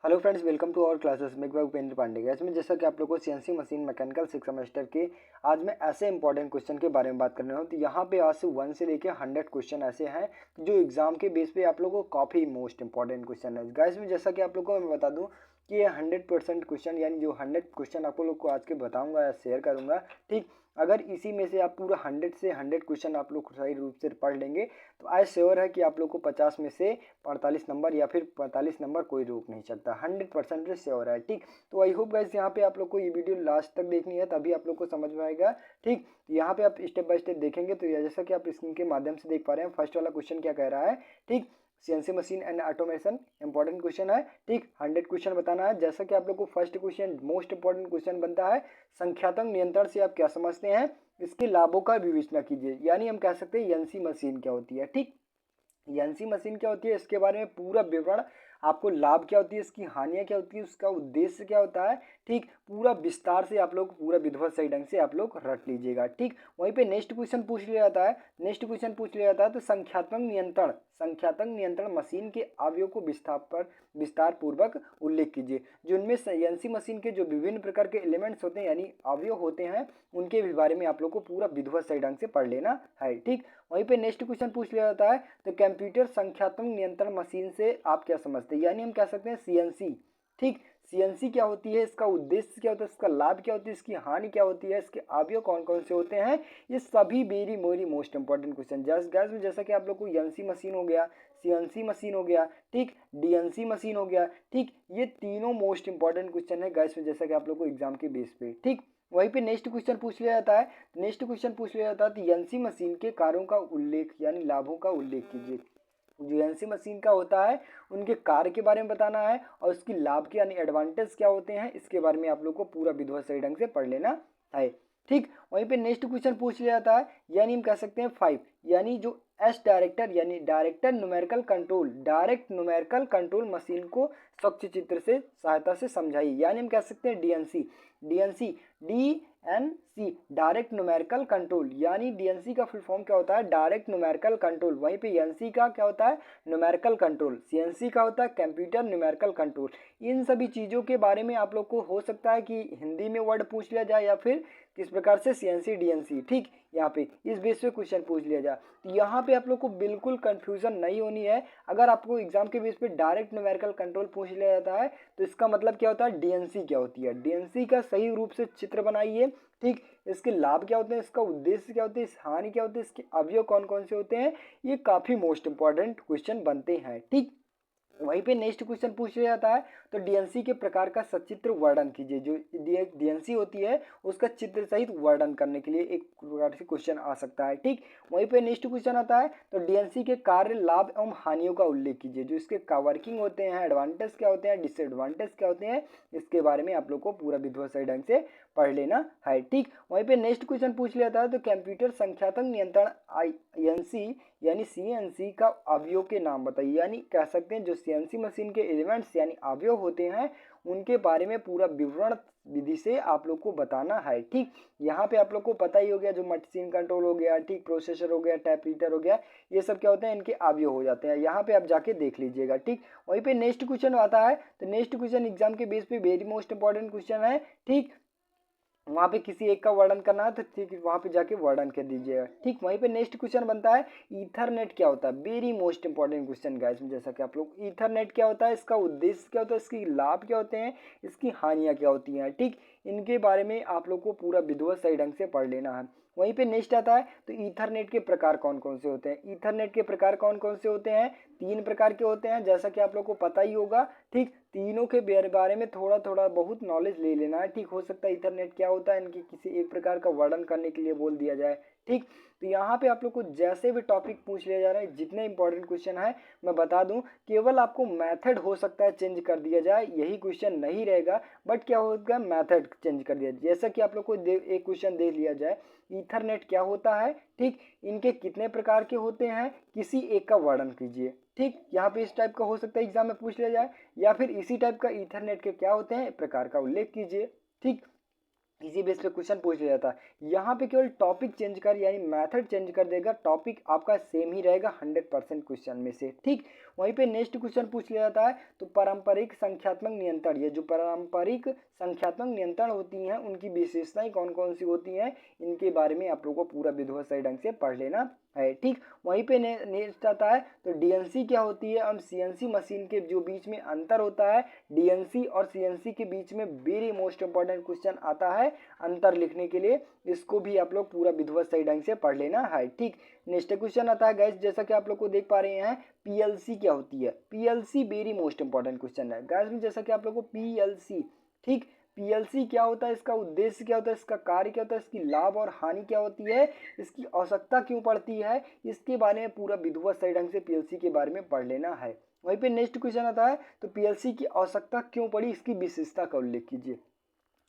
Hello friends, welcome to our classes. मैं उपेंद्र पांडे। इसमें जैसा कि आप लोगों को सीएनसी मशीन मैकेनिकल 6 सेमेस्टर के आज मैं ऐसे इंपॉर्टेंट क्वेश्चन के बारे में बात करने हूँ। तो यहाँ पे आज से 1 से लेके 100 क्वेश्चन ऐसे हैं जो एग्जाम के बेस पे आप लोगों को काफ़ी मोस्ट इंपॉर्टेंट क्वेश्चन है। गाइस में जैसा कि आप लोगों को मैं बता दूँ कि ये 100% क्वेश्चन यानी जो 100 क्वेश्चन आप लोग को आज के बताऊँगा या शेयर करूँगा, ठीक। अगर इसी में से आप पूरा 100 से 100 क्वेश्चन आप लोग सही रूप से पढ़ लेंगे तो आई श्योर है कि आप लोग को 50 में से 48 नंबर या फिर 45 नंबर कोई रोक नहीं सकता। 100% श्योर है, ठीक। तो आई होप गाइस यहाँ पे आप लोग को ये वीडियो लास्ट तक देखनी है, तभी आप लोग को समझ में आएगा, ठीक। यहाँ पे आप स्टेप बाय स्टेप देखेंगे तो जैसा कि आप स्क्रीन के माध्यम से देख पा रहे हैं, फर्स्ट वाला क्वेश्चन क्या कह रहा है, ठीक। CNC machine and automation important question है, ठीक। 100 क्वेश्चन बताना है। जैसा कि आप लोग को first question most important question बनता है, संख्यात्मक नियंत्रण से आप क्या समझते हैं, इसके लाभों का विवेचना कीजिए। यानी हम कह सकते हैं एनसी मशीन क्या होती है, ठीक। एनसी मशीन क्या होती है, इसके बारे में पूरा विवरण, आपको लाभ क्या होती है, इसकी हानियां क्या होती है, उसका उद्देश्य क्या होता है, ठीक। पूरा विस्तार से आप लोग पूरा विधिवत सही ढंग से आप लोग रट लीजिएगा, ठीक। वहीं पे नेक्स्ट क्वेश्चन पूछ लिया जाता है, तो संख्यात्मक नियंत्रण मशीन के अवयव को विस्तार पूर्वक उल्लेख कीजिए। जो इनमें एनसी मशीन के जो विभिन्न प्रकार के एलिमेंट्स होते हैं यानी अवयव होते हैं, उनके भी बारे में आप लोग को पूरा विधिवत सही ढंग से पढ़ लेना है, ठीक। वहीं पे नेक्स्ट क्वेश्चन पूछ लिया जाता है, तो कंप्यूटर संख्यात्मक नियंत्रण मशीन से आप क्या समझते हैं, यानी हम कह सकते हैं सीएनसी, ठीक। सीएनसी क्या होती है, इसका उद्देश्य क्या होता है, इसका लाभ क्या होती है, इसकी हानि क्या होती है, इसके अवयव कौन कौन से होते हैं, ये सभी वेरी मोरी मोस्ट इंपॉर्टेंट क्वेश्चन। गैस में जैसा कि आप लोग को एनसी मशीन हो गया, सीएनसी मशीन हो गया, ठीक, डीएनसी मशीन हो गया, ठीक, ये तीनों मोस्ट इंपॉर्टेंट क्वेश्चन है गैस में, जैसा कि आप लोग को एग्जाम के बेस पे, ठीक। वहीं पे नेक्स्ट क्वेश्चन पूछ लिया जाता है, तो एनसी मशीन के कार्यों का उल्लेख यानी लाभों का उल्लेख कीजिए। जो एनसी मशीन का होता है उनके कार्य के बारे में बताना है और उसकी लाभ के यानी एडवांटेज क्या होते हैं, इसके बारे में आप लोग को पूरा विधिवत सही ढंग से पढ़ लेना है, ठीक। वहीं पे नेक्स्ट क्वेश्चन पूछ लिया जाता है, यानी हम कह सकते हैं 5, यानी जो एस डायरेक्टर यानी director direct numerical control machine को स्वच्छ चित्र से सहायता से समझाइए। यानी हम कह सकते हैं DNC DNC direct numerical control, यानी डीएनसी का फुल फॉर्म क्या होता है, डायरेक्ट न्यूमेरिकल कंट्रोल। वहीं पे एनसी का क्या होता है, न्यूमेरिकल कंट्रोल। सीएनसी का होता है कंप्यूटर न्यूमेरिकल कंट्रोल। इन सभी चीज़ों के बारे में आप लोग को हो सकता है कि हिंदी में वर्ड पूछ लिया जाए या फिर किस प्रकार से सीएनसी डीएनसी, ठीक। यहाँ पे इस बेस पे क्वेश्चन पूछ लिया जाए तो यहाँ पे आप लोग को बिल्कुल कंफ्यूजन नहीं होनी है। अगर आपको एग्जाम के बेस पे डायरेक्ट न्यूमेरिकल कंट्रोल पूछ लिया जाता है तो इसका मतलब क्या होता है, डीएनसी क्या होती है, डीएनसी का सही रूप से चित्र बनाइए, ठीक। इसके लाभ क्या होते हैं, इसका उद्देश्य क्या होते हैं, इस हानि क्या होती है, इसके अवयव कौन कौन से होते हैं, ये काफ़ी मोस्ट इंपॉर्टेंट क्वेश्चन बनते हैं, ठीक। वहीं पे नेक्स्ट क्वेश्चन पूछ लिया जाता है, तो डीएनसी के प्रकार का सचित्र वर्णन कीजिए। जो डीएनसी होती है उसका चित्र सहित वर्णन करने के लिए एक प्रकार से क्वेश्चन आ सकता है, ठीक। वहीं पे नेक्स्ट क्वेश्चन आता है, तो डीएनसी के कार्य लाभ एवं हानियों का उल्लेख कीजिए। जो इसके वर्किंग होते हैं, एडवांटेज क्या होते हैं, डिसएडवांटेज क्या होते हैं, इसके बारे में आप लोग को पूरा विधिवत सही ढंग से पढ़ लेना है, ठीक। वहीं पे नेक्स्ट क्वेश्चन पूछ लिया था, तो कंप्यूटर संख्यात्मक नियंत्रण आईएनसी यानी सीएनसी का अवयव के नाम बताइए। यानी कह सकते हैं जो सीएनसी मशीन के एलिमेंट्स यानी अवयव होते हैं उनके बारे में पूरा विवरण विधि से आप लोग को बताना है, ठीक। यहाँ पे आप लोग को पता ही हो गया, जो मशीन कंट्रोल हो गया, ठीक, प्रोसेसर हो गया, टाइप रीडर हो गया, ये सब क्या होते हैं, इनके अवयव हो जाते हैं। यहाँ पे आप जाके देख लीजिएगा, ठीक। वहीं पे नेक्स्ट क्वेश्चन आता है, तो नेक्स्ट क्वेश्चन एग्जाम के बेस पे वेरी मोस्ट इंपॉर्टेंट क्वेश्चन है, ठीक। वहाँ पे किसी एक का वर्णन करना है तो ठीक वहाँ पे जाके वर्णन कर दीजिएगा, ठीक। वहीं पे नेक्स्ट क्वेश्चन बनता है, ईथरनेट क्या होता है, very most important question guys. जैसा कि आप लोग ईथरनेट क्या होता है, इसका उद्देश्य क्या होता है, इसकी लाभ क्या होते हैं, इसकी हानियाँ क्या होती हैं, ठीक। इनके बारे में आप लोग को पूरा विधिवत सही ढंग से पढ़ लेना है। वहीं पे नेक्स्ट आता है, तो ईथरनेट के प्रकार कौन कौन से होते हैं। ईथरनेट के प्रकार कौन कौन से होते हैं, 3 प्रकार के होते हैं, जैसा कि आप लोग को पता ही होगा, ठीक। तीनों के बारे में थोड़ा थोड़ा बहुत नॉलेज ले लेना है, ठीक। हो सकता है ईथरनेट क्या होता है इनके किसी एक प्रकार का वर्णन करने के लिए बोल दिया जाए, ठीक। तो यहाँ पे आप लोग को जैसे भी टॉपिक पूछ लिया जा रहा है, जितने इंपॉर्टेंट क्वेश्चन है मैं बता दूं, केवल आपको मेथड हो सकता है चेंज कर दिया जाए, यही क्वेश्चन नहीं रहेगा, बट क्या होगा, मेथड चेंज कर दिया। जैसा कि आप लोग को एक क्वेश्चन दे लिया जाए, ईथरनेट क्या होता है, ठीक, इनके कितने प्रकार के होते हैं, किसी एक का वर्णन कीजिए, ठीक। यहाँ पे इस टाइप का हो सकता है एग्जाम में पूछ लिया जाए, या फिर इसी टाइप का ईथरनेट के क्या होते हैं प्रकार का उल्लेख कीजिए, ठीक। इसी बेस पे क्वेश्चन पूछ लिया जाता है। यहाँ पे केवल टॉपिक चेंज कर यानी मेथड चेंज कर देगा, टॉपिक आपका सेम ही रहेगा 100% क्वेश्चन में से, ठीक। वहीं पे नेक्स्ट क्वेश्चन पूछ लिया जाता है तो पारंपरिक संख्यात्मक नियंत्रण, ये जो पारंपरिक संख्यात्मक नियंत्रण होती हैं उनकी विशेषताएं कौन कौन सी होती हैं, इनके बारे में आप लोगों को पूरा विधिवत सही ढंग से पढ़ लेना है, ठीक। वहीं पे नेक्स्ट आता है तो डीएनसी क्या होती है और सीएनसी मशीन के जो बीच में अंतर होता है, डीएनसी और सीएनसी के बीच में वेरी मोस्ट इंपॉर्टेंट क्वेश्चन आता है अंतर लिखने के लिए, इसको भी आप लोग पूरा विधिवत सही ढंग से पढ़ लेना है, ठीक। नेक्स्ट क्वेश्चन आता है गाइस, जैसा कि आप लोग को देख पा रहे हैं पीएलसी क्या होती है, PLC very most important question है गाइस में, जैसा कि आप लोग को पीएलसी, ठीक, पीएलसी क्या होता है, इसका उद्देश्य क्या होता है, इसका कार्य क्या होता है, इसकी लाभ और हानि क्या होती है, इसकी आवश्यकता क्यों पड़ती है, इसके बारे में पूरा विधिवत सही ढंग से पीएलसी के बारे में पढ़ लेना है। वहीं पे नेक्स्ट क्वेश्चन आता है तो पीएलसी की आवश्यकता क्यों पड़ी, इसकी विशेषता का उल्लेख कीजिए।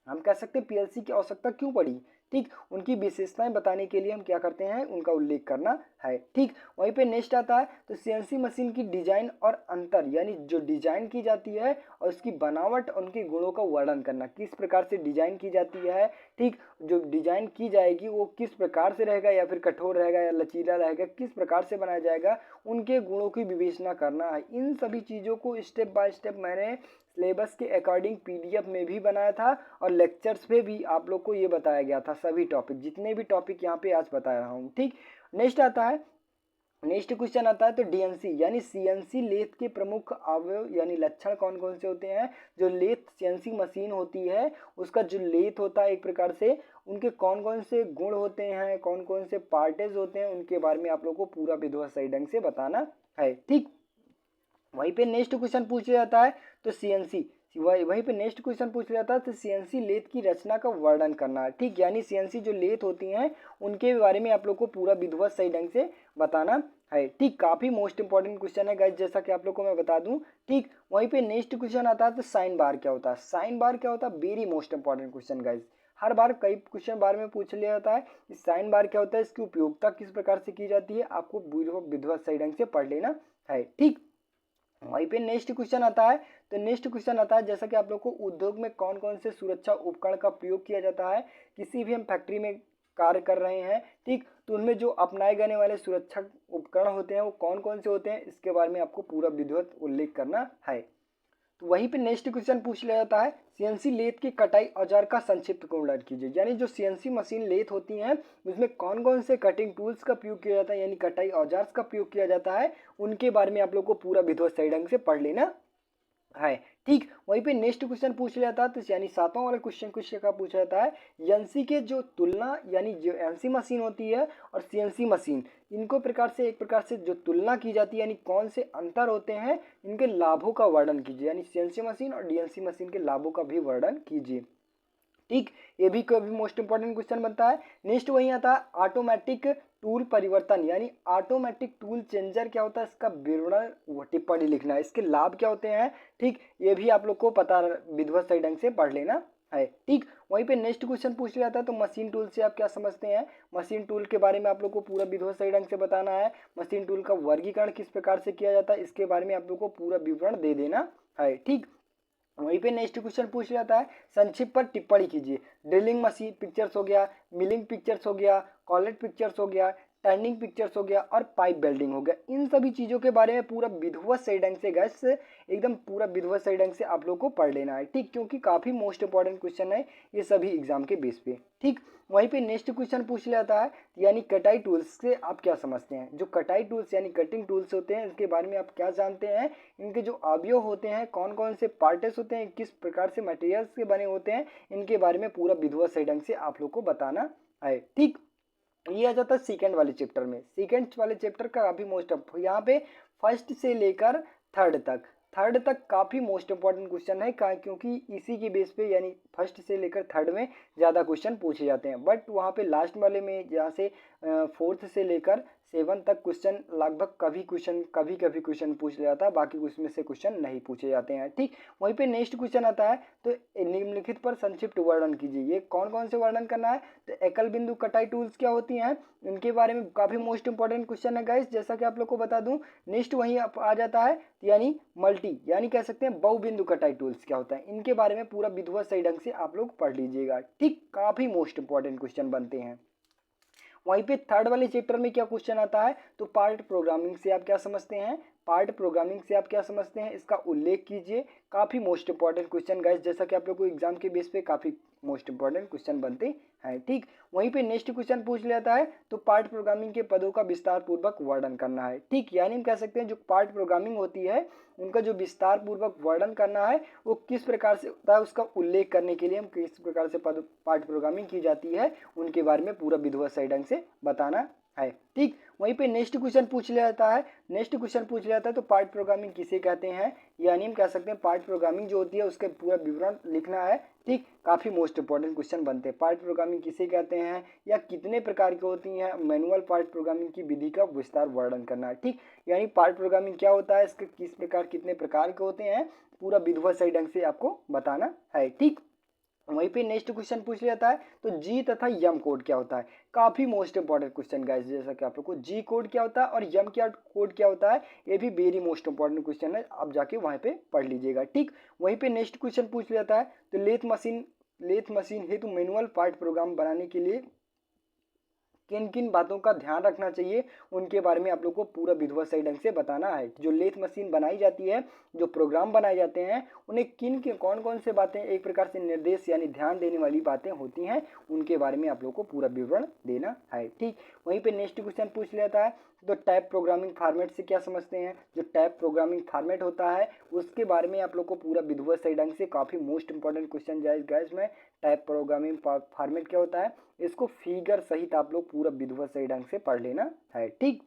हम कह सकते हैं पीएलसी की आवश्यकता क्यों पड़ी, ठीक, उनकी विशेषताएं बताने के लिए हम क्या करते हैं, उनका उल्लेख करना है, ठीक। वहीं पे नेक्स्ट आता है तो सीएनसी मशीन की डिजाइन और अंतर, यानी जो डिजाइन की जाती है और उसकी बनावट उनके गुणों का वर्णन करना, किस प्रकार से डिजाइन की जाती है, ठीक, जो डिजाइन की जाएगी वो किस प्रकार से रहेगा, या फिर कठोर रहेगा या लचीला रहेगा, किस प्रकार से बनाया जाएगा, उनके गुणों की विवेचना करना है। इन सभी चीज़ों को स्टेप बाय स्टेप मैंने सिलेबस के अकॉर्डिंग पीडीएफ में भी बनाया था और लेक्चर्स पे भी आप लोग को ये बताया गया था, सभी टॉपिक जितने भी टॉपिक यहाँ पे आज बता रहा हूँ, ठीक। नेक्स्ट आता है, नेक्स्ट क्वेश्चन आता है तो डीएनसी यानी सीएनसी लेथ के प्रमुख अवयव यानी लक्षण कौन कौन से होते हैं, जो लेथ सीएनसी मशीन होती है उसका जो लेथ होता है एक प्रकार से, उनके कौन कौन से गुण होते हैं, कौन कौन से पार्टेज होते हैं, उनके बारे में आप लोग को पूरा विधिवत सही ढंग से बताना है, ठीक। वहीं पे नेक्स्ट क्वेश्चन पूछ लिया जाता है तो सीएनसी, वहीं पे नेक्स्ट क्वेश्चन पूछ लिया जाता है तो सीएनसी लेथ की रचना का वर्णन करना है, ठीक, यानी सीएनसी जो लेथ होती हैं उनके बारे में आप लोग को पूरा विधिवत सही ढंग से बताना है, ठीक। काफी मोस्ट इंपॉर्टेंट क्वेश्चन है गाइस, जैसा कि आप लोग को मैं बता दूं, ठीक। वहीं पे नेक्स्ट क्वेश्चन आता है तो साइन बार क्या होता है, साइन बार क्या होता है, very most important question guys, हर बार कई क्वेश्चन बारे में पूछ लिया जाता है, इस साइन बार क्या होता है, इसकी उपयोगिता किस प्रकार से की जाती है, आपको विधिवत सही ढंग से पढ़ लेना है, ठीक। वहीं पे नेक्स्ट क्वेश्चन आता है तो नेक्स्ट क्वेश्चन आता है जैसा कि आप लोग को उद्योग में कौन कौन से सुरक्षा उपकरण का प्रयोग किया जाता है, किसी भी हम फैक्ट्री में कार्य कर रहे हैं, ठीक, तो उनमें जो अपनाए जाने वाले सुरक्षा उपकरण होते हैं वो कौन कौन से होते हैं, इसके बारे में आपको पूरा विधिवत उल्लेख करना है। तो वहीं पे नेक्स्ट क्वेश्चन पूछ लिया जाता है सीएनसी लेथ की कटाई औजार का संक्षिप्त वर्णन कीजिए, यानी जो सीएनसी मशीन लेथ होती हैं उसमें कौन कौन से कटिंग टूल्स का प्रयोग किया जाता है, यानी कटाई औजार का प्रयोग किया जाता है, उनके बारे में आप लोग को पूरा विधिवत सही ढंग से पढ़ लेना है, ठीक। वहीं पे नेक्स्ट क्वेश्चन पूछ लिया था तो यानी सातवां वाला क्वेश्चन का पूछा जाता है एनसी के जो तुलना, यानी जो एनसी मशीन होती है और सीएनसी मशीन, इनको प्रकार से एक प्रकार से जो तुलना की जाती है, यानी कौन से अंतर होते हैं, इनके लाभों का वर्णन कीजिए, यानी सीएनसी मशीन और डीएनसी मशीन के लाभों का भी वर्णन कीजिए, ठीक। ये भी कभी मोस्ट इंपॉर्टेंट क्वेश्चन बनता है। नेक्स्ट वही आता है ऑटोमेटिक टूल परिवर्तन, यानी ऑटोमेटिक टूल चेंजर क्या होता है, इसका विवरण टिप्पणी लिखना है, इसके लाभ क्या होते हैं, ठीक, ये भी आप लोग को पता विधिवत सही ढंग से पढ़ लेना है, ठीक। वहीं पे नेक्स्ट क्वेश्चन पूछ लिया था तो मशीन टूल से आप क्या समझते हैं, मशीन टूल के बारे में आप लोग को पूरा विधिवत सही ढंग से बताना है, मशीन टूल का वर्गीकरण किस प्रकार से किया जाता है, इसके बारे में आप लोग को पूरा विवरण दे देना है, ठीक। वहीं पे नेक्स्ट क्वेश्चन पूछ जाता है संक्षिप्त पर टिप्पणी कीजिए, ड्रिलिंग मशीन पिक्चर्स हो गया, मिलिंग पिक्चर्स हो गया, कॉलेट पिक्चर्स हो गया, टर्निंग पिक्चर्स हो गया और पाइप बेल्डिंग हो गया, इन सभी चीज़ों के बारे में पूरा विधिवत सही ढंग से गैस एकदम पूरा विधिवत सही ढंग से आप लोग को पढ़ लेना है, ठीक, क्योंकि काफ़ी मोस्ट इंपॉर्टेंट क्वेश्चन है ये सभी एग्जाम के बेस पे, ठीक। वहीं पे नेक्स्ट क्वेश्चन पूछ लिया जाता है यानी कटाई टूल्स से आप क्या समझते हैं, जो कटाई टूल्स यानी कटिंग टूल्स होते हैं इसके बारे में आप क्या जानते हैं, इनके जो अवयव होते हैं, कौन कौन से पार्ट्स होते हैं, किस प्रकार से मटेरियल्स के बने होते हैं, इनके बारे में पूरा विधिवत सही ढंग से आप लोग को बताना है, ठीक। ये आ जाता है सेकेंड वाले चैप्टर में, सेकेंड वाले चैप्टर का काफी मोस्ट यहाँ पे फर्स्ट से लेकर थर्ड तक काफ़ी मोस्ट इंपॉर्टेंट क्वेश्चन है, क्योंकि इसी के बेस पे यानी फर्स्ट से लेकर थर्ड में ज़्यादा क्वेश्चन पूछे जाते हैं, बट वहाँ पे लास्ट वाले में जहाँ से फोर्थ से लेकर 7 तक क्वेश्चन लगभग कभी कभी क्वेश्चन पूछ लिया था, बाकी उसमें से क्वेश्चन नहीं पूछे जाते हैं। ठीक, वहीं पे नेक्स्ट क्वेश्चन आता है, तो निम्नलिखित पर संक्षिप्त वर्णन कीजिए। ये कौन कौन से वर्णन करना है, तो एकल बिंदु कटाई टूल्स क्या होती हैं, इनके बारे में काफी मोस्ट इंपॉर्टेंट क्वेश्चन है गाइस, जैसा कि आप लोग को बता दूं। नेक्स्ट वहीं आ जाता है, यानी मल्टी यानी कह सकते हैं बहुबिंदु कटाई टूल्स क्या होता है, इनके बारे में पूरा विधिवत सही ढंग से आप लोग पढ़ लीजिएगा। ठीक, काफी मोस्ट इंपॉर्टेंट क्वेश्चन बनते हैं। वहीं पे थर्ड वाले चैप्टर में क्या क्वेश्चन आता है, तो पार्ट प्रोग्रामिंग से आप क्या समझते हैं, पार्ट प्रोग्रामिंग से आप क्या समझते हैं, इसका उल्लेख कीजिए। काफी मोस्ट इंपॉर्टेंट क्वेश्चन गाइस, जैसा कि आप लोग को एग्जाम के बेस पे काफी मोस्ट इंपॉर्टेंट क्वेश्चन बनते हैं। ठीक, वहीं पे नेक्स्ट क्वेश्चन पूछ लेता है, तो पार्ट प्रोग्रामिंग के पदों का विस्तार पूर्वक वर्णन करना है। ठीक, यानी हम कह सकते हैं जो पार्ट प्रोग्रामिंग होती है उनका जो विस्तार पूर्वक वर्णन करना है वो किस प्रकार से होता है, उसका उल्लेख करने के लिए हम किस प्रकार से पार्ट प्रोग्रामिंग की जाती है उनके बारे में पूरा विधिवत सही ढंग से बताना है। ठीक, वहीं पे नेक्स्ट क्वेश्चन पूछ लिया जाता है, नेक्स्ट क्वेश्चन पूछ लिया जाता है, तो पार्ट प्रोग्रामिंग किसे कहते हैं, यानी हम कह सकते हैं पार्ट प्रोग्रामिंग जो होती है उसके पूरा विवरण लिखना है। ठीक, काफी मोस्ट इंपॉर्टेंट क्वेश्चन बनते हैं। पार्ट प्रोग्रामिंग किसे कहते हैं या कितने प्रकार की होती हैं, मैनुअल पार्ट प्रोग्रामिंग की विधि का विस्तार वर्णन करना है। ठीक, यानी पार्ट प्रोग्रामिंग क्या होता है, इसके किस प्रकार कितने प्रकार के होते हैं, पूरा विधिवत सही ढंग से आपको बताना है। ठीक, वहीं पे नेक्स्ट क्वेश्चन पूछ लिया जाता है, तो जी तथा यम कोड क्या होता है। काफी मोस्ट इंपॉर्टेंट क्वेश्चन गाइस, जैसा कि आप लोग को जी कोड क्या होता है और यम क्या कोड क्या होता है, ये भी वेरी मोस्ट इंपॉर्टेंट क्वेश्चन है, आप जाके वहां पे पढ़ लीजिएगा। ठीक, वहीं पे नेक्स्ट क्वेश्चन पूछ लिया जाता है, तो लेथ मशीन हेतु मैनुअल पार्ट प्रोग्राम बनाने के लिए किन किन बातों का ध्यान रखना चाहिए, उनके बारे में आप लोग को पूरा विधिवत सही ढंग से बताना है। जो लेथ मशीन बनाई जाती है, जो प्रोग्राम बनाए जाते हैं, उन्हें कौन कौन से बातें एक प्रकार से निर्देश यानी ध्यान देने वाली बातें होती हैं, उनके बारे में आप लोग को पूरा विवरण देना है। ठीक, वहीं पे नेक्स्ट क्वेश्चन पूछ लेता है, तो टाइप प्रोग्रामिंग फॉर्मेट से क्या समझते हैं। जो टाइप प्रोग्रामिंग फॉर्मेट होता है उसके बारे में आप लोग को पूरा विधिवत सही ढंग से, काफी मोस्ट इंपॉर्टेंट क्वेश्चन गाइस में टाइप प्रोग्रामिंग फॉर्मेट क्या होता है, इसको फिगर सहित आप लोग पूरा विधिवत सही ढंग से पढ़ लेना है। ठीक,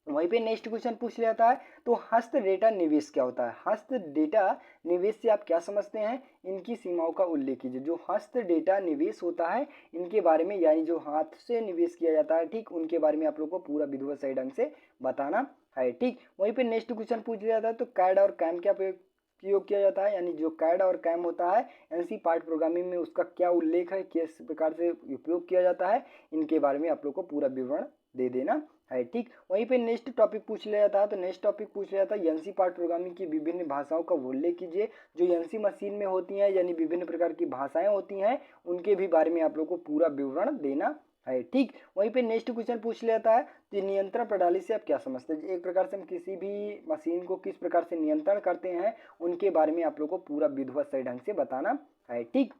वहीं पे नेक्स्ट क्वेश्चन पूछ लेता है, तो हस्त डेटा निवेश क्या होता है। हस्त डेटा निवेश से आप क्या समझते हैं, इनकी सीमाओं का उल्लेख कीजिए। जो हस्त डेटा निवेश होता है इनके बारे में, यानी जो हाथ से निवेश किया जाता है, ठीक, उनके बारे में आप लोग को पूरा विधिवत सही ढंग से बताना है। ठीक, वहीं पे नेक्स्ट क्वेश्चन पूछ लिया जाता है, तो कैड और कैम क्या प्रयोग किया जाता है, यानी जो कैड और कैम होता है एनसी पार्ट प्रोग्रामिंग में उसका क्या उल्लेख है, किस प्रकार से उपयोग किया जाता है, इनके बारे में आप लोग को पूरा विवरण दे देना है। ठीक, वहीं पे नेक्स्ट टॉपिक पूछ लिया जाता है, तो नेक्स्ट टॉपिक पूछ लिया जाता है, एनसी पार्ट प्रोग्रामिंग की विभिन्न भाषाओं का उल्लेख कीजिए। जो एनसी मशीन में होती हैं यानी विभिन्न प्रकार की भाषाएं होती हैं, उनके भी बारे में आप लोग को पूरा विवरण देना है। ठीक, वहीं पे नेक्स्ट क्वेश्चन पूछ लेता है, तो नियंत्रण प्रणाली से आप क्या समझते हैं। एक प्रकार से हम किसी भी मशीन को किस प्रकार से नियंत्रण करते हैं, उनके बारे में आप लोग को पूरा विधिवत सही ढंग से बताना है। ठीक,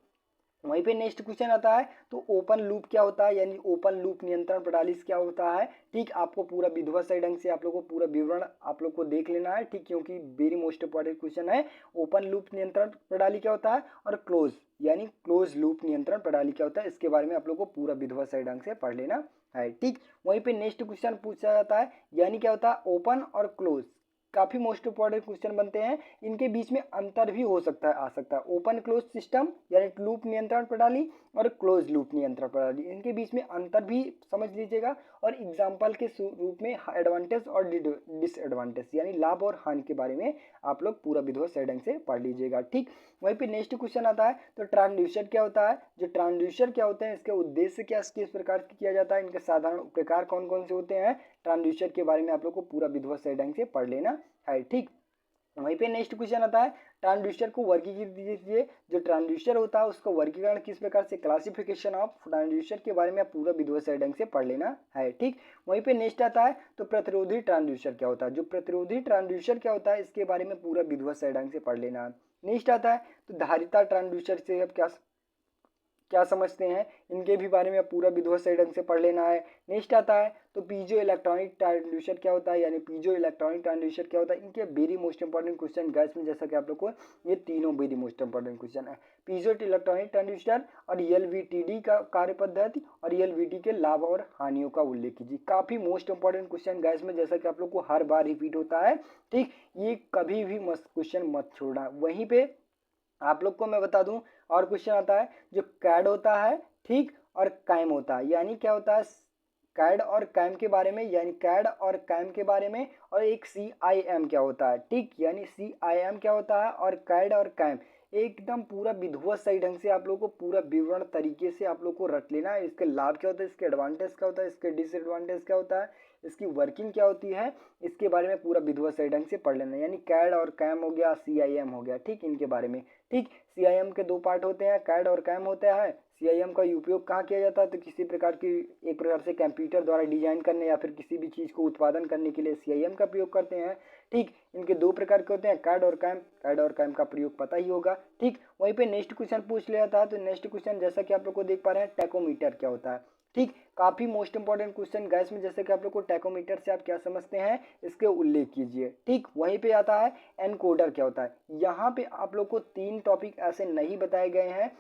वहीं पे नेक्स्ट क्वेश्चन आता है, तो ओपन लूप क्या होता है, यानी ओपन लूप नियंत्रण प्रणाली क्या होता है। ठीक, आपको पूरा विधिवत सही ढंग से आप लोग को पूरा विवरण आप लोग को देख लेना है। ठीक, क्योंकि वेरी मोस्ट इंपॉर्टेंट क्वेश्चन है। ओपन लूप नियंत्रण प्रणाली क्या होता है और क्लोज लूप नियंत्रण प्रणाली क्या होता है, इसके बारे में आप लोग को पूरा विधिवत सही ढंग से पढ़ लेना है। ठीक, वहीं पे नेक्स्ट क्वेश्चन पूछा जाता है, यानी क्या होता है ओपन और क्लोज, काफी मोस्ट इंपॉर्टेंट क्वेश्चन बनते हैं। इनके बीच में अंतर भी हो सकता है, आ सकता है। ओपन क्लोज सिस्टम यानी लूप नियंत्रण प्रणाली और क्लोज लूप नियंत्रण प्रणाली, इनके बीच में अंतर भी समझ लीजिएगा। और एग्जाम्पल के रूप में एडवांटेज और डिसएडवांटेज यानी लाभ और हानि के बारे में आप लोग पूरा विधिवत सही ढंग से पढ़ लीजिएगा। ठीक, वहीं पे नेक्स्ट क्वेश्चन आता है, तो ट्रांसड्यूसर क्या होता है। जो ट्रांसड्यूसर क्या होते हैं, इसके उद्देश्य क्या किस प्रकार से किया जाता है, इनके साधारण प्रकार कौन कौन से होते हैं, ट्रांसड्यूसर के बारे में आप लोग को पूरा विधिवत सही ढंग से पढ़ लेना है। ठीक, वहीं पे नेक्स्ट क्वेश्चन आता है, ट्रांसड्यूसर को वर्गीकृत कीजिए। जो ट्रांसड्यूसर होता है उसका वर्गीकरण किस प्रकार से, क्लासिफिकेशन ऑफ ट्रांसड्यूसर के बारे में आप पूरा विधिवत सही ढंग से पढ़ लेना है। ठीक, वहीं पे नेक्स्ट आता है, तो प्रतिरोधी ट्रांसड्यूसर क्या होता है। जो प्रतिरोधी ट्रांसड्यूसर क्या होता है, इसके बारे में पूरा विधिवत सही ढंग से पढ़ लेना है। नेक्स्ट आता है, तो धारिता ट्रांसड्यूसर से अब क्या समझते हैं, इनके भी बारे में पूरा विधिवत सही ढंग से पढ़ लेना है। नेक्स्ट आता है, तो पीजो इलेक्ट्रॉनिक ट्रांसड्यूसर क्या होता है, यानी पीजो इलेक्ट्रॉनिक ट्रांसड्यूसर क्या होता है। इनके very most important question gas में, जैसा कि आप लोग को ये तीनों वेरी मोस्ट इंपॉर्टेंट क्वेश्चन है। पीजो इलेक्ट्रॉनिक ट्रांसड्यूसर और एलवीटीडी का कार्य पद्धति और एलवीटी के लाभ और हानियों का उल्लेख कीजिए। काफी मोस्ट इंपॉर्टेंट क्वेश्चन गैस में, जैसा कि आप लोग को हर बार रिपीट होता है। ठीक, ये कभी भी क्वेश्चन मत छोड़ना। वहीं पे आप लोग को मैं बता दूं, और क्वेश्चन आता है, जो कैड होता है, ठीक, और कैम होता है, यानी क्या होता है, कैड और कैम के बारे में, यानी कैड और कैम के बारे में, और एक CIM क्या होता है, ठीक, यानी CIM क्या होता है और कैड और कैम एकदम पूरा विधिवत सही ढंग से आप लोग को पूरा विवरण तरीके से आप लोग को रट लेना है। इसके लाभ क्या होता है, इसके एडवांटेज क्या होता है, इसके डिसएडवांटेज क्या होता है, इसकी वर्किंग क्या होती है, इसके बारे में पूरा विधिवत सही ढंग से पढ़ लेना। यानी कैड और कैम हो गया, CIM हो गया, ठीक, इनके बारे में। ठीक, CIM के दो पार्ट होते हैं, कैड और कैम होता है। CIM का उपयोग कहाँ किया जाता है, तो किसी प्रकार की एक प्रकार से कंप्यूटर द्वारा डिजाइन करने या फिर किसी भी चीज़ को उत्पादन करने के लिए CIM का प्रयोग करते हैं। ठीक, इनके दो प्रकार के होते हैं, कैड और कैम। कैड और कैम का प्रयोग पता ही होगा। ठीक, वहीं पे नेक्स्ट क्वेश्चन पूछ लिया था, तो नेक्स्ट क्वेश्चन जैसा कि आप लोग को देख पा रहे हैं, टैकोमीटर क्या होता है। ठीक, काफी मोस्ट इंपॉर्टेंट क्वेश्चन गैस में, जैसे कि आप लोग को टैकोमीटर से आप क्या समझते हैं इसके उल्लेख कीजिए। ठीक, वहीं पे आता है एनकोडर क्या होता है। यहाँ पे आप लोग को 3 टॉपिक ऐसे नहीं बताए गए हैं।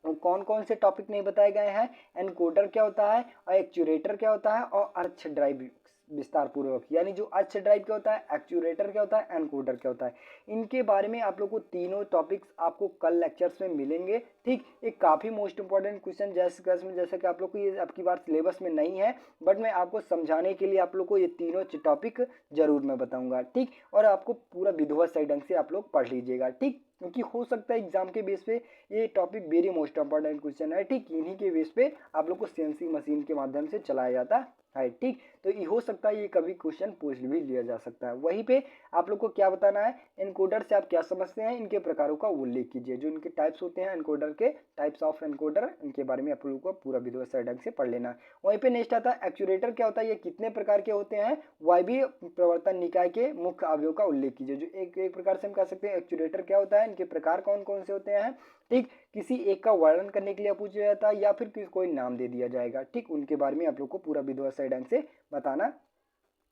कौन कौन से टॉपिक नहीं बताए गए हैं, एनकोडर क्या होता है और एक्चुएटर क्या होता है और अर्थ ड्राइव विस्तार पूर्वक, यानी जो अर्थ ड्राइव क्या होता है, एक्चुएटर क्या होता है, एनकोडर क्या होता है, इनके बारे में आप लोग को तीनों टॉपिक्स आपको कल लेक्चर्स में मिलेंगे। ठीक, एक काफ़ी मोस्ट इंपॉर्टेंट क्वेश्चन जैसे कि आप लोग को ये आपकी बार सिलेबस में नहीं है, बट मैं आपको समझाने के लिए आप लोग को ये तीनों टॉपिक जरूर मैं बताऊंगा। ठीक, और आपको पूरा विधिवत सही ढंग से आप लोग पढ़ लीजिएगा। ठीक, क्योंकि हो सकता है एग्जाम के बेस पे ये topic very most important question है। ठीक, इन्हीं के बेस पे आप लोग को सीएनसी मशीन के माध्यम से चलाया जाता है। ठीक, तो ये हो सकता है ये कभी क्वेश्चन पूछ भी लिया जा सकता है। वहीं पे आप लोग को क्या बताना है, एनकोडर से आप क्या समझते हैं, इनके प्रकारों का उल्लेख कीजिए। जो इनके टाइप्स होते हैं एनकोडर के, टाइप्स ऑफ एनकोडर, इनके बारे में आप लोग को पूरा विधिवत सही ढंग से पढ़ लेना है। वहीं पे नेक्स्ट आता है एक्चुएटर क्या होता है, ये कितने प्रकार के होते हैं, वायवीय प्रवर्तन निकाय के मुख्य अवयव का उल्लेख कीजिए। जो एक प्रकार से हम कह सकते हैं एक्चुएटर क्या होता है, इनके प्रकार कौन कौन से होते हैं। ठीक, किसी एक का वर्णन करने के लिए पूछा जाता है या फिर कोई नाम दे दिया जाएगा। ठीक, उनके बारे में आप लोग को पूरा विधिवत सही ढंग से बताना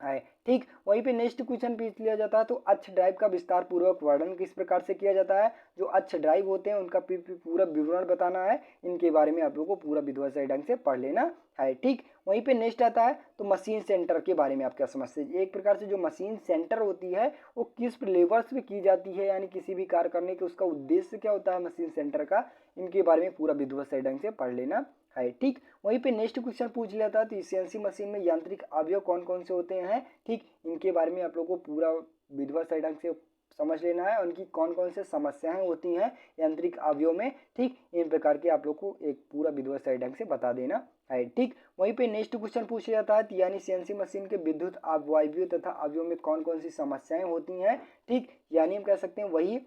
है। ठीक, वहीं पे नेक्स्ट क्वेश्चन पूछ लिया जाता है, तो अच्छ ड्राइव का विस्तार पूर्वक वर्णन किस प्रकार से किया जाता है। जो अच्छ ड्राइव होते हैं उनका पूरा विवरण बताना है। इनके बारे में आप लोगों को पूरा विधिवत सही ढंग से पढ़ लेना है। ठीक, वहीं पे नेक्स्ट आता है, तो मशीन सेंटर के बारे में आप क्या समझते हैं। एक प्रकार से जो मशीन सेंटर होती है वो किस लेवल्स पे की जाती है, यानी किसी भी कार्य करने के उसका उद्देश्य क्या होता है मशीन सेंटर का, इनके बारे में पूरा विधिवत सही ढंग से पढ़ लेना है। ठीक, वहीं पे नेक्स्ट क्वेश्चन पूछ लिया था, तो सीएनसी मशीन में यांत्रिक अवयव कौन कौन से होते हैं। ठीक, इनके बारे में आप लोगों को पूरा विधिवत सही ढंग से समझ लेना है, उनकी कौन कौन से समस्याएं होती हैं यांत्रिक अवयव में। ठीक, इन प्रकार के आप लोग को एक पूरा विधिवत सही ढंग से बता देना है। ठीक, वहीं पे नेक्स्ट क्वेश्चन पूछ जाता है, यानी सीएनसी मशीन के विद्युत वायवीय तथा अवयव में कौन कौन सी समस्याएं होती हैं। ठीक, यानी हम कह सकते हैं वही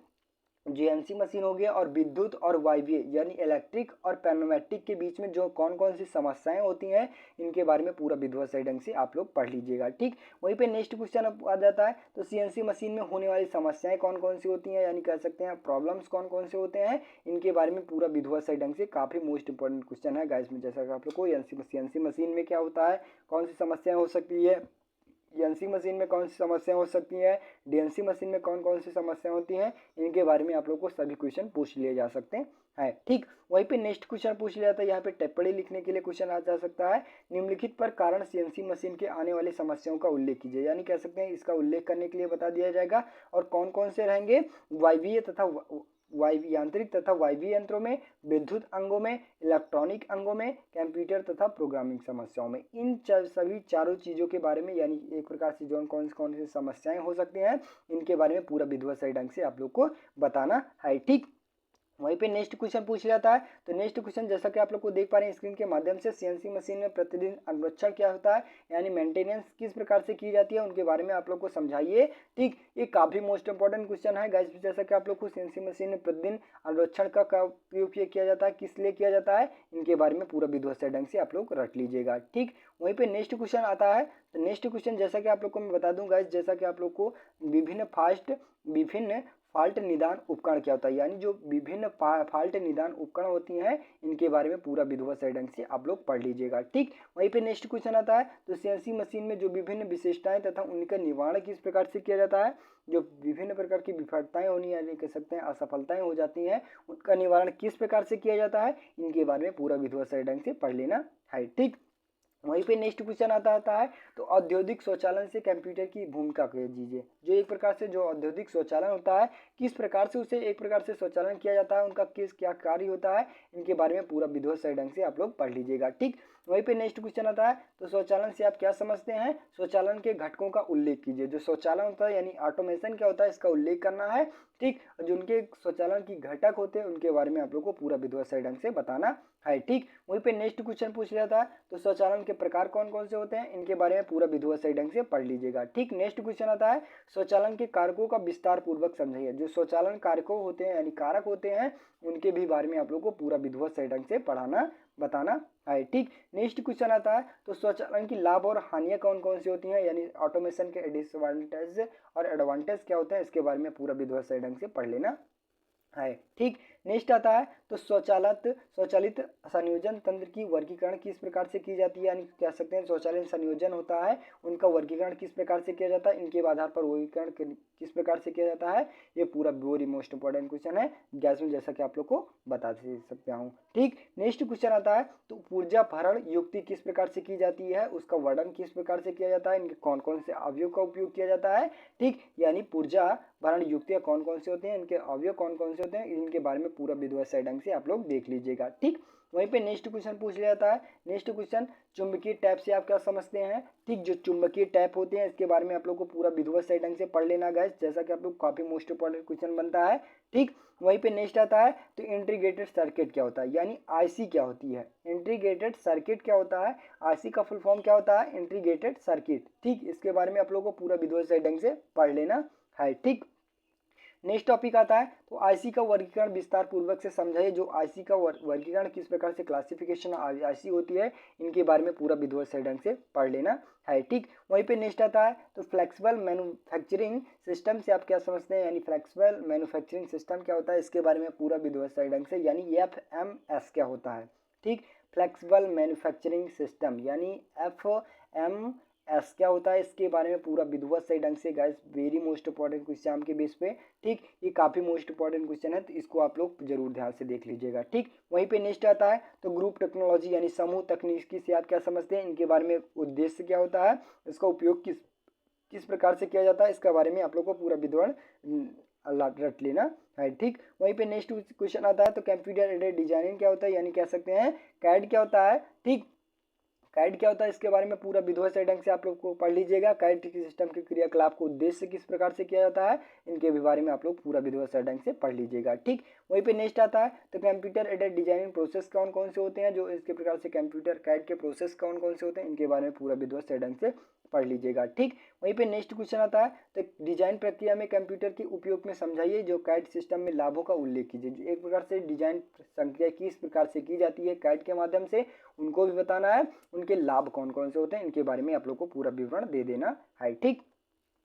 जीएनसी मशीन हो गया और विद्युत और वायवीय यानी इलेक्ट्रिक और पैनोमेट्रिक के बीच में जो कौन कौन सी समस्याएं होती हैं, इनके बारे में पूरा विधिवत सही ढंग से आप लोग पढ़ लीजिएगा। ठीक, वहीं पे नेक्स्ट क्वेश्चन आ जाता है, तो सीएनसी मशीन में होने वाली समस्याएं कौन कौन सी होती हैं, यानी कह सकते हैं प्रॉब्लम्स कौन कौन से होते हैं, इनके बारे में पूरा विधिवत सही ढंग से काफ़ी मोस्ट इंपॉर्टेंट क्वेश्चन है गाइस में। जैसा कि आप लोग को सीएनसी मशीन में क्या होता है, कौन सी समस्याएं हो सकती है, एनसी मशीन में कौन सी समस्याएं हो सकती हैं, डीएनसी मशीन में कौन कौन सी समस्याएं होती हैं, इनके बारे में आप लोग को सभी क्वेश्चन पूछ लिए जा सकते हैं। ठीक, वहीं पे नेक्स्ट क्वेश्चन पूछ लिया था, यहाँ पे टिप्पणी लिखने के लिए क्वेश्चन आ जा सकता है, निम्नलिखित पर कारण सीएनसी मशीन के आने वाली समस्याओं का उल्लेख कीजिए। यानी कह सकते हैं इसका उल्लेख करने के लिए बता दिया जाएगा, और कौन कौन से रहेंगे, वायवीय तथा यांत्रिक तथा वायवीय यंत्रों में, विद्युत अंगों में, इलेक्ट्रॉनिक अंगों में, कंप्यूटर तथा प्रोग्रामिंग समस्याओं में। इन सभी चारों चीज़ों के बारे में, यानी एक प्रकार से जो कौन सी समस्याएं हो सकती हैं, इनके बारे में पूरा विधिवत सही ढंग से आप लोग को बताना है। ठीक, वहीं पे नेक्स्ट क्वेश्चन पूछ जाता है, तो नेक्स्ट क्वेश्चन जैसा कि आप लोग को देख पा रहे हैं स्क्रीन के माध्यम से, सीएनसी मशीन में प्रतिदिन अनुरक्षण क्या होता है, यानी मेंटेनेंस किस प्रकार से की जाती है, उनके बारे में आप लोग को समझाइए। ठीक, ये काफी मोस्ट इंपॉर्टेंट क्वेश्चन है गाइस। जैसा कि आप लोग को सीएनसी मशीन में प्रतिदिन अनुरक्षण का उपयोग किया जाता है, किस लिए किया जाता है, इनके बारे में पूरा विधिवत सही ढंग से आप लोग रट लीजिएगा। ठीक, वहीं पे नेक्स्ट क्वेश्चन आता है, तो नेक्स्ट क्वेश्चन जैसा कि आप लोग को मैं बता दूं गाइस, जैसा कि आप लोग को विभिन्न फाल्ट निदान उपकरण क्या होता है, यानी जो विभिन्न फाल्ट निदान उपकरण होती हैं, इनके बारे में पूरा विधिवत सही ढंग से आप लोग पढ़ लीजिएगा। ठीक, वहीं पे नेक्स्ट क्वेश्चन आता है, तो सीएनसी मशीन में जो विभिन्न विशेषताएं तथा उनका निवारण किस प्रकार से किया जाता है। जो विभिन्न प्रकार की विफलताएं होनी, यानी कह सकते हैं असफलताएं हो जाती हैं, उनका निवारण किस प्रकार से किया जाता है, इनके बारे में पूरा विधिवत सही ढंग से पढ़ लेना है। ठीक, वहीं पे नेक्स्ट क्वेश्चन आता है, तो औद्योगिक स्वचालन से कंप्यूटर की भूमिका कह दीजिए। जो एक प्रकार से जो औद्योगिक स्वचालन होता है, किस प्रकार से उसे एक प्रकार से स्वचालन किया जाता है, उनका किस क्या कार्य होता है, इनके बारे में पूरा विधिवत सही ढंग से आप लोग पढ़ लीजिएगा। ठीक, वहीं पे नेक्स्ट क्वेश्चन आता है, तो स्वचालन से आप क्या समझते हैं, स्वचालन के घटकों का उल्लेख कीजिए। जो स्वचालन होता है यानी ऑटोमेशन क्या होता है, इसका उल्लेख करना है। ठीक, जो उनके स्वचालन की घटक होते हैं उनके बारे में आप लोग को पूरा विधिवत सही ढंग से बताना है। ठीक, वहीं पे नेक्स्ट क्वेश्चन पूछ लिया था, तो स्वचालन के प्रकार कौन कौन से होते हैं, इनके बारे में पूरा विधिवत सही ढंग से पढ़ लीजिएगा। ठीक, नेक्स्ट क्वेश्चन आता है, स्वचालन के कारकों का विस्तार पूर्वक समझाइए। जो स्वचालन कारकों होते हैं यानी कारक होते हैं उनके भी बारे में आप लोग को पूरा विधिवत सही ढंग से पढ़ाना बताना है। ठीक, नेक्स्ट क्वेश्चन आता है, तो स्वचालन की लाभ और हानियां कौन कौन सी होती हैं, यानी ऑटोमेशन के डिसएडवांटेज और एडवांटेज क्या होते हैं, इसके बारे में पूरा विधिवत सही ढंग से पढ़ लेना है। ठीक, नेक्स्ट आता है, तो स्वचालित संयोजन तंत्र की वर्गीकरण किस प्रकार से की जाती है, यानी कह सकते हैं स्वचालित संयोजन होता है उनका वर्गीकरण किस प्रकार से किया जाता है, इनके आधार पर वर्गीकरण किस प्रकार से किया जाता है, ये पूरा वेरी मोस्ट इंपॉर्टेंट क्वेश्चन है गैस में, जैसा कि आप लोग को बता सकता हूँ। ठीक, नेक्स्ट क्वेश्चन आता है, तो ऊर्जा भरण युक्ति किस प्रकार से की जाती है, उसका वर्णन किस प्रकार से किया जाता है, इनके कौन कौन से अवयव का उपयोग किया जाता है। ठीक, यानी ऊर्जा भरण युक्तियाँ कौन कौन से होते हैं, इनके अवयव कौन कौन से होते हैं, इनके बारे में पूरा विधिवत सही ढंग से आप लोग देख लीजिएगा। ठीक, वहीं पे नेक्स्ट क्वेश्चन पूछ लिया जाता है, नेक्स्ट क्वेश्चन चुंबकीय टैप से आप क्या समझते हैं। ठीक, जो चुंबकीय टैप होते हैं इसके बारे में आप लोग को पूरा विधिवत सही ढंग से पढ़ लेना गाइस, जैसा कि आप लोग काफी मोस्ट इंपॉर्टेंट क्वेश्चन बनता है। ठीक, वहीं पे नेक्स्ट आता है, तो इंटीग्रेटेड सर्किट क्या होता है, यानी आईसी क्या होती है, इंटीग्रेटेड सर्किट क्या होता है, आईसी का फुल फॉर्म क्या होता है, इंटीग्रेटेड सर्किट। ठीक, इसके बारे में आप लोग को पूरा विधिवत सही ढंग से पढ़ लेना है। ठीक, नेक्स्ट टॉपिक आता है, तो आईसी का वर्गीकरण विस्तार पूर्वक से समझाइए। जो आईसी का वर्गीकरण किस प्रकार से क्लासिफिकेशन आईसी होती है, इनके बारे में पूरा विधिवत सही ढंग से पढ़ लेना है। ठीक, वहीं पे नेक्स्ट आता है, तो फ्लेक्सिबल मैन्युफैक्चरिंग सिस्टम से आप क्या समझते हैं, यानी फ्लेक्सिबल मैन्युफैक्चरिंग सिस्टम क्या होता है, इसके बारे में पूरा विधिवत सही ढंग से, यानी FMS क्या होता है। ठीक, फ्लेक्सिबल मैन्युफैक्चरिंग सिस्टम यानी FMS क्या होता है, इसके बारे में पूरा विधिवत सही ढंग से guys, very most important question के बेस पे। ठीक, ये काफी मोस्ट इंपॉर्टेंट क्वेश्चन है, तो इसको आप लोग जरूर ध्यान से देख लीजिएगा। ठीक, वहीं पे नेक्स्ट आता है, तो ग्रुप टेक्नोलॉजी यानी समूह तकनीकी से आप क्या समझते हैं, इनके बारे में उद्देश्य क्या होता है, इसका उपयोग किस प्रकार से किया जाता है, इसके बारे में आप लोग को पूरा विद्वान रट लेना है। ठीक, वहीं पे नेक्स्ट क्वेश्चन आता है, तो कंप्यूटर एडेड डिजाइनिंग क्या होता है, यानी कह सकते हैं कैड क्या होता है। ठीक, कैड क्या होता है, इसके बारे में पूरा विधिवत सही ढंग से आप लोग को पढ़ लीजिएगा। कैड सिस्टम के क्रियाकलाप को उद्देश्य किस प्रकार से किया जाता है, इनके भी बारे में आप लोग पूरा विधिवत सही ढंग से पढ़ लीजिएगा। ठीक, वहीं पे नेक्स्ट आता है, तो कंप्यूटर एडेड डिजाइनिंग प्रोसेस कौन कौन से होते हैं, जो इसके प्रकार से कंप्यूटर कैड के प्रोसेस कौन कौन से होते हैं, इनके बारे में पूरा विधिवत सही ढंग से पढ़ लीजिएगा। ठीक, वहीं पे नेक्स्ट क्वेश्चन आता है, तो डिजाइन प्रक्रिया में कंप्यूटर के उपयोग में समझाइए। जो कैड सिस्टम में लाभों का उल्लेख कीजिए। एक प्रकार से डिजाइन प्रक्रिया किस प्रकार से की जाती है कैड के माध्यम से, उनको भी बताना है। उनके लाभ कौन कौन से होते हैं, इनके बारे में आप लोग को पूरा विवरण दे देना है। ठीक,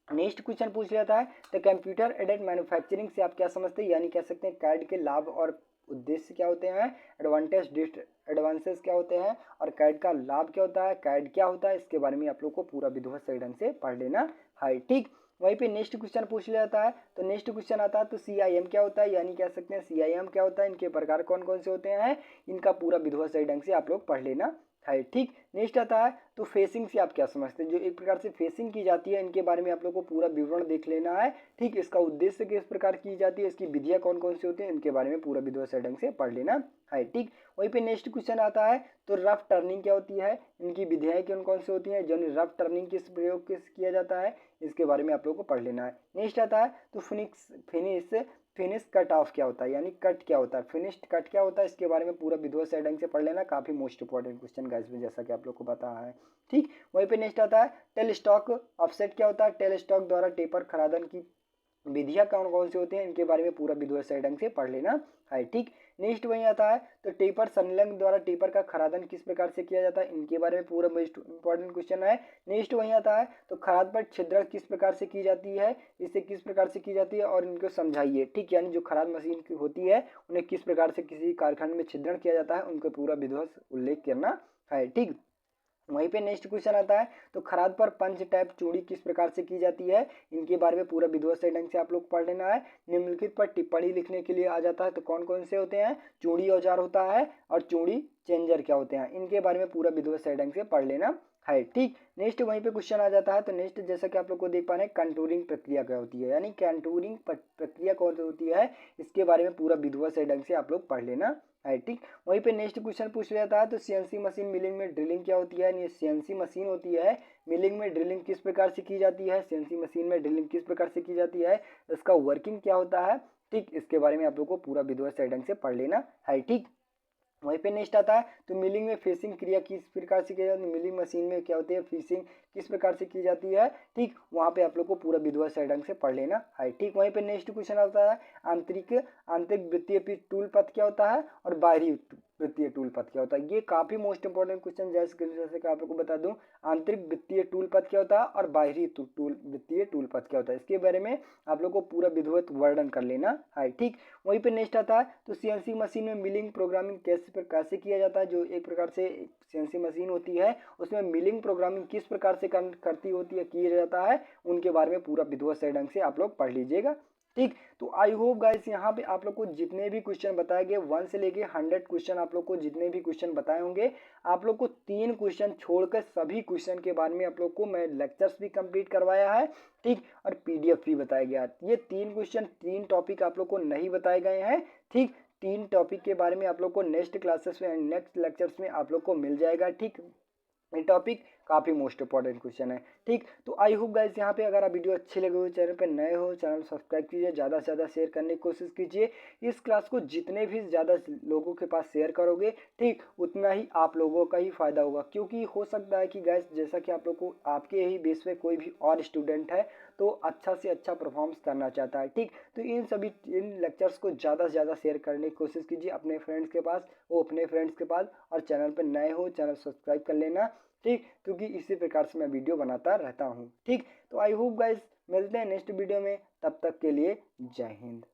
नेक्स्ट क्वेश्चन पूछ लिया था, तो कंप्यूटर एडेड मैन्युफैक्चरिंग से आप क्या समझते हैं, यानी कह सकते हैं कैड के लाभ और उद्देश्य क्या होते हैं, एडवांसेस क्या होते हैं, और कैड का लाभ क्या होता है, कैड क्या होता है, इसके बारे में आप लोग को पूरा विधिवत सही ढंग से पढ़ लेना है। ठीक, वहीं पे नेक्स्ट क्वेश्चन पूछ लिया जाता है, तो नेक्स्ट क्वेश्चन आता है, तो CIM क्या होता है, यानी कह सकते हैं CIM क्या होता है, इनके प्रकार कौन कौन से होते हैं, इनका पूरा विधिवत सही ढंग से आप लोग पढ़ लेना है। ठीक, नेक्स्ट आता है, तो फेसिंग से आप क्या समझते हैं। जो एक प्रकार से फेसिंग की जाती है, इनके बारे में आप लोग को पूरा विवरण देख लेना है। ठीक, इसका उद्देश्य किस प्रकार की जाती है, इसकी विधियां कौन कौन सी होती है, इनके बारे में पूरा विधिवत सही ढंग से पढ़ लेना है। ठीक, वहीं पे नेक्स्ट क्वेश्चन आता है, तो रफ टर्निंग क्या होती है, इनकी विधियां कौन कौन सी होती हैं, जो रफ टर्निंग किस प्रयोग किस किया जाता है, इसके बारे में आप लोग को पढ़ लेना है। नेक्स्ट आता है, तो फिनिश कट ऑफ क्या होता है, यानी कट क्या होता है, फिनिश्ड कट क्या होता है, इसके बारे में पूरा विधिवत सही ढंग से पढ़ लेना। काफी मोस्ट इंपॉर्टेंट क्वेश्चन गाइस में, जैसा कि आप लोग को पता है। ठीक, वहीं पे नेक्स्ट आता है, टेल स्टॉक ऑफसेट क्या होता है, टेल स्टॉक द्वारा टेपर खरादन की विधियां कौन कौन सी होती हैं, इनके बारे में पूरा विधिवत सही ढंग से पढ़ लेना है। ठीक, नेक्स्ट वही आता है, तो टेपर संलग्न द्वारा टेपर का खरादन किस प्रकार से किया जाता है, इनके बारे में पूरा मोस्ट इंपॉर्टेंट क्वेश्चन है। नेक्स्ट वही आता है, तो खराद पर छिद्रण किस प्रकार से की जाती है, इसे किस प्रकार से की जाती है और इनको समझाइए। ठीक, यानी जो खराद मशीन की होती है उन्हें किस प्रकार से किसी कारखाने में छिद्रण किया जाता है, उनको पूरा विधिवत उल्लेख करना है। ठीक, वहीं पे नेक्स्ट क्वेश्चन आता है, तो खराद पर पंच टैप चूड़ी किस प्रकार से की जाती है, इनके बारे में पूरा विधिवत सही ढंग से आप लोग पढ़ लेना है। निम्नलिखित पर टिप्पणी लिखने के लिए आ जाता है, तो कौन कौन से होते हैं, चूड़ी औजार होता है और चूड़ी चेंजर क्या होते हैं, इनके बारे में पूरा विधिवत सही ढंग से पढ़ लेना है। ठीक, नेक्स्ट वहीं पे क्वेश्चन आ जाता है। तो नेक्स्ट जैसा कि आप लोग को देख पा रहे हैं, कंटूरिंग प्रक्रिया क्या होती है, यानी कंटूरिंग प्रक्रिया कौन सी होती है, इसके बारे में पूरा विधिवत से ढंग से आप लोग पढ़ लेना है। ठीक, वहीं पे नेक्स्ट क्वेश्चन पूछ लेता है। तो सीएनसी मशीन मिलिंग में ड्रिलिंग क्या होती है, ये सीएनसी मशीन होती है, मिलिंग में ड्रिलिंग किस प्रकार से की जाती है, सीएनसी मशीन में ड्रिलिंग किस प्रकार से की जाती है, इसका वर्किंग क्या होता है। ठीक, इसके बारे में आप लोग को पूरा विधिवत से ढंग से पढ़ लेना है। ठीक, वहीं पे नेक्स्ट आता है। तो मिलिंग में फिशिंग क्रिया किस प्रकार से की जाती है, मिलिंग मशीन में क्या होती है, फिशिंग किस प्रकार से की जाती है। ठीक, वहाँ पे आप लोग को पूरा विधिवत से ढंग से पढ़ लेना है। ठीक, वहीं पे नेक्स्ट क्वेश्चन आता है, आंतरिक आंतरिक वृत्तीय टूल पथ क्या होता है और बाहरी वृत्तीय टूल पथ क्या होता है। ये काफी मोस्ट इंपॉर्टेंट क्वेश्चन, जैसे कि आप लोग को बता दूं, आंतरिक वृत्तीय टूल पथ क्या होता है और बाहरी वृत्तीय टूल पथ क्या होता है, इसके बारे में आप लोग को पूरा विधिवत वर्णन कर लेना है। ठीक, वहीं पे नेक्स्ट आता है। तो सीएनसी मशीन में मिलिंग प्रोग्रामिंग कैसे किया जाता है, जो एक प्रकार से सीएनसी मशीन होती है उसमें मिलिंग प्रोग्रामिंग किस प्रकार से करती होती है, किया जाता है, उनके बारे में पूरा विधिवत से ढंग से आप लोग पढ़ लीजिएगा। ठीक, तो आई होप गाइस यहाँ पे आप लोग को जितने भी क्वेश्चन बताए गए 1 से लेके 100 क्वेश्चन, आप लोग को जितने भी क्वेश्चन बताए होंगे, आप लोग को 3 क्वेश्चन छोड़कर सभी क्वेश्चन के बारे में आप लोग को मैं लेक्चर्स भी कंप्लीट करवाया है। ठीक, और पीडीएफ भी बताया गया। ये 3 क्वेश्चन 3 टॉपिक आप लोग को नहीं बताए गए हैं। ठीक, 3 टॉपिक के बारे में आप लोग को नेक्स्ट क्लासेस में नेक्स्ट लेक्चर्स में आप लोग को मिल जाएगा। ठीक, ये टॉपिक काफ़ी मोस्ट इंपॉर्टेंट क्वेश्चन है। ठीक, तो आई होप गाइस यहाँ पे अगर आप वीडियो अच्छी लगे हो, चैनल पे नए हो, चैनल सब्सक्राइब कीजिए, ज़्यादा से ज़्यादा शेयर करने की कोशिश कीजिए। इस क्लास को जितने भी ज़्यादा लोगों के पास शेयर करोगे, ठीक, उतना ही आप लोगों का ही फायदा होगा। क्योंकि हो सकता है कि गाइस जैसा कि आप लोग को आपके ही बेस पे कोई भी और स्टूडेंट है तो अच्छा से अच्छा परफॉर्मेंस करना चाहता है। ठीक, तो इन लेक्चर्स को ज़्यादा से ज़्यादा शेयर करने की कोशिश कीजिए अपने फ्रेंड्स के पास, वो अपने फ्रेंड्स के पास, और चैनल पर नए हो चैनल सब्सक्राइब कर लेना। ठीक, क्योंकि इसी प्रकार से मैं वीडियो बनाता रहता हूँ। ठीक, तो आई होप गाइस मिलते हैं नेक्स्ट वीडियो में, तब तक के लिए जय हिंद।